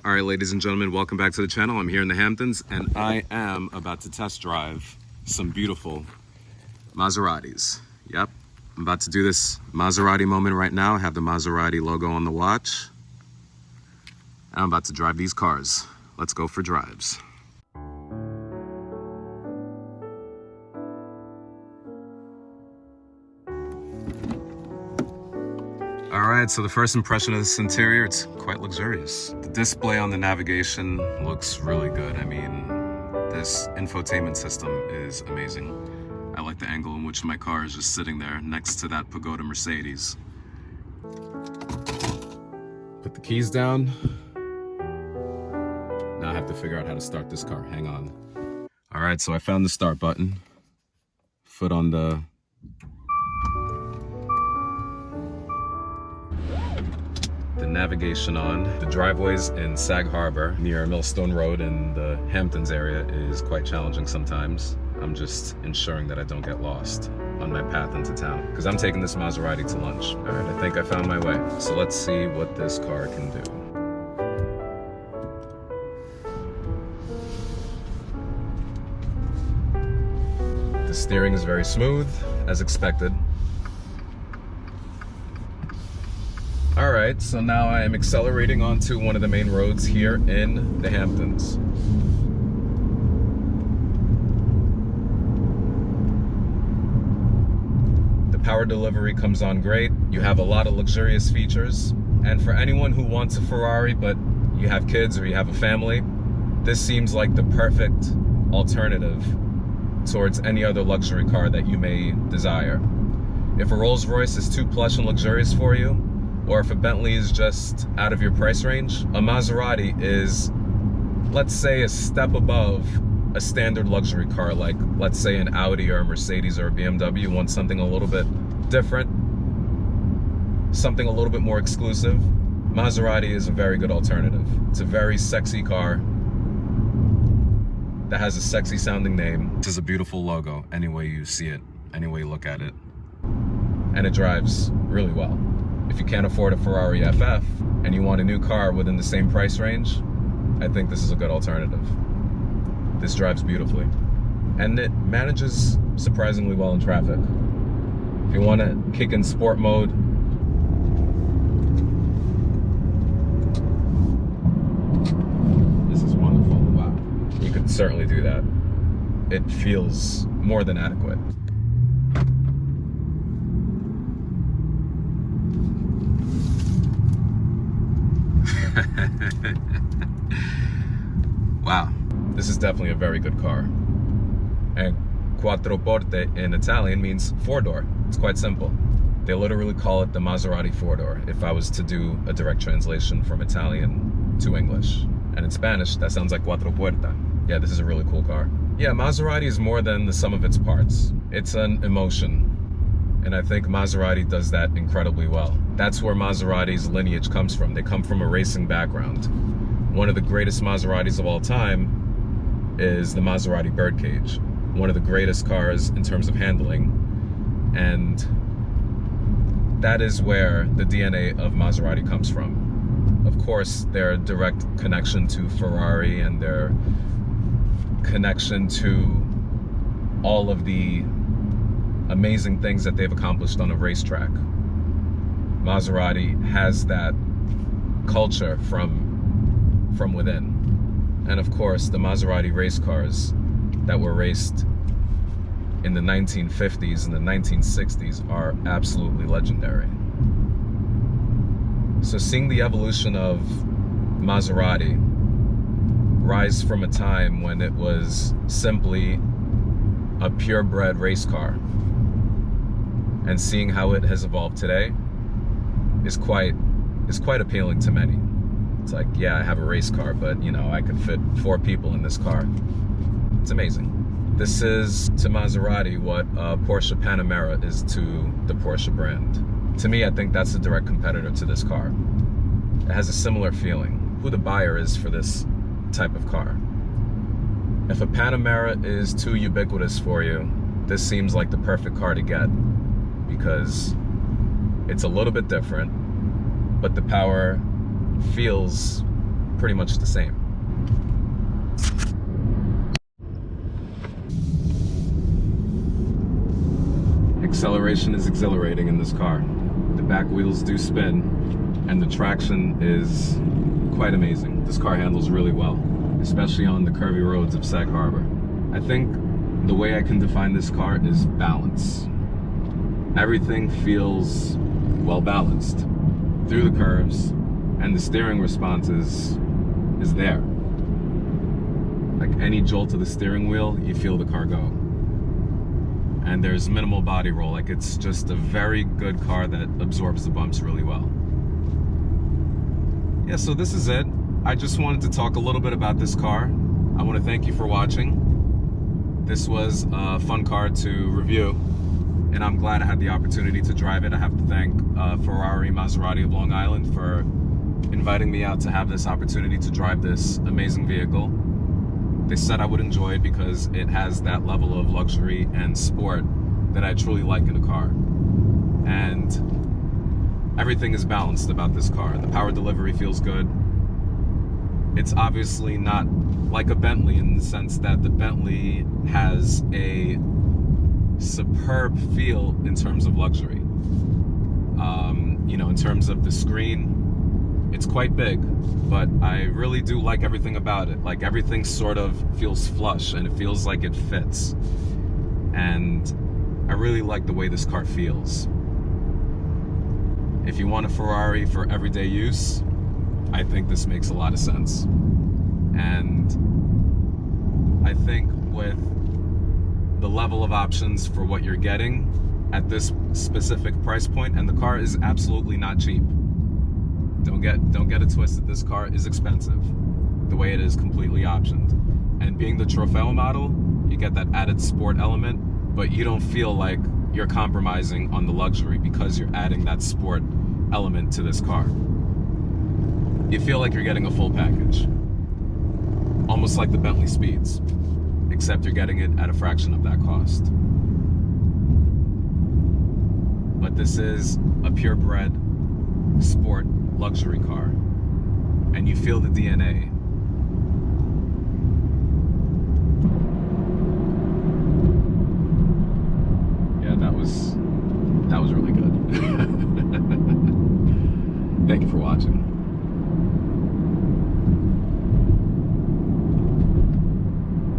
All right, ladies and gentlemen, welcome back to the channel. I'm here in the Hamptons and I am about to test drive some beautiful Maseratis. Yep, I'm about to do this Maserati moment right now. I have the Maserati logo on the watch. And I'm about to drive these cars. Let's go for drives. All right, so the first impression of this interior, it's quite luxurious. The display on the navigation looks really good. I mean, this infotainment system is amazing. I like the angle in which my car is just sitting there next to that Pagoda Mercedes. Put the keys down. Now I have to figure out how to start this car. Hang on. All right, so I found the start button. Foot on the navigation on. The driveways in Sag Harbor near Millstone Road in the Hamptons area is quite challenging sometimes. I'm just ensuring that I don't get lost on my path into town because I'm taking this Maserati to lunch. All right, I think I found my way. So let's see what this car can do. The steering is very smooth, as expected. All right, so now I am accelerating onto one of the main roads here in the Hamptons. The power delivery comes on great. You have a lot of luxurious features. And for anyone who wants a Ferrari, but you have kids or you have a family, this seems like the perfect alternative towards any other luxury car that you may desire. If a Rolls-Royce is too plush and luxurious for you, or if a Bentley is just out of your price range, a Maserati is, let's say, a step above a standard luxury car, like let's say an Audi or a Mercedes or a BMW. You want something a little bit different, something a little bit more exclusive. Maserati is a very good alternative. It's a very sexy car that has a sexy sounding name. This is a beautiful logo, any way you see it, any way you look at it. And it drives really well. If you can't afford a Ferrari FF and you want a new car within the same price range, I think this is a good alternative. This drives beautifully. And it manages surprisingly well in traffic. If you want to kick in sport mode, this is wonderful. Wow. You could certainly do that. It feels more than adequate. Wow, this is definitely a very good car. And Quattroporte in Italian means four-door. It's quite simple. They literally call it the Maserati four-door if I was to do a direct translation from Italian to English. And in Spanish, that sounds like Quattroporte. Yeah, this is a really cool car. Yeah, Maserati is more than the sum of its parts. It's an emotion. And I think Maserati does that incredibly well. That's where Maserati's lineage comes from. They come from a racing background. One of the greatest Maseratis of all time is the Maserati Birdcage. One of the greatest cars in terms of handling. And that is where the DNA of Maserati comes from. Of course, their direct connection to Ferrari and their connection to all of the amazing things that they've accomplished on a racetrack. Maserati has that culture from within. And of course, the Maserati race cars that were raced in the 1950s and the 1960s are absolutely legendary. So seeing the evolution of Maserati rise from a time when it was simply a purebred race car, and seeing how it has evolved today is quite appealing to many. It's like, yeah, I have a race car, but you know, I could fit 4 people in this car. It's amazing. This is to Maserati what Porsche Panamera is to the Porsche brand. To me, I think that's a direct competitor to this car. It has a similar feeling. Who the buyer is for this type of car. If a Panamera is too ubiquitous for you, this seems like the perfect car to get, because it's a little bit different, but the power feels pretty much the same. Acceleration is exhilarating in this car. The back wheels do spin, and the traction is quite amazing. This car handles really well, especially on the curvy roads of Sag Harbor. I think the way I can define this car is balance. Everything feels well balanced through the curves, and the steering response is there. Like any jolt of the steering wheel, you feel the car go. And there's minimal body roll. Like, it's just a very good car that absorbs the bumps really well. Yeah, so this is it. I just wanted to talk a little bit about this car. I want to thank you for watching. This was a fun car to review, and I'm glad I had the opportunity to drive it. I have to thank Ferrari Maserati of Long Island for inviting me out to have this opportunity to drive this amazing vehicle. They said I would enjoy it because it has that level of luxury and sport that I truly like in a car. And everything is balanced about this car. The power delivery feels good. It's obviously not like a Bentley in the sense that the Bentley has a superb feel in terms of luxury. You know, in terms of the screen, it's quite big, but I really do like everything about it. Like, everything sort of feels flush and it feels like it fits. And I really like the way this car feels. If you want a Ferrari for everyday use, I think this makes a lot of sense. And I think with the level of options for what you're getting at this specific price point, and the car is absolutely not cheap. Don't get it twisted. This car is expensive. The way it is completely optioned. And being the Trofeo model, you get that added sport element, but you don't feel like you're compromising on the luxury because you're adding that sport element to this car. You feel like you're getting a full package. Almost like the Bentley Speeds, except you're getting it at a fraction of that cost. But this is a purebred sport luxury car, and you feel the DNA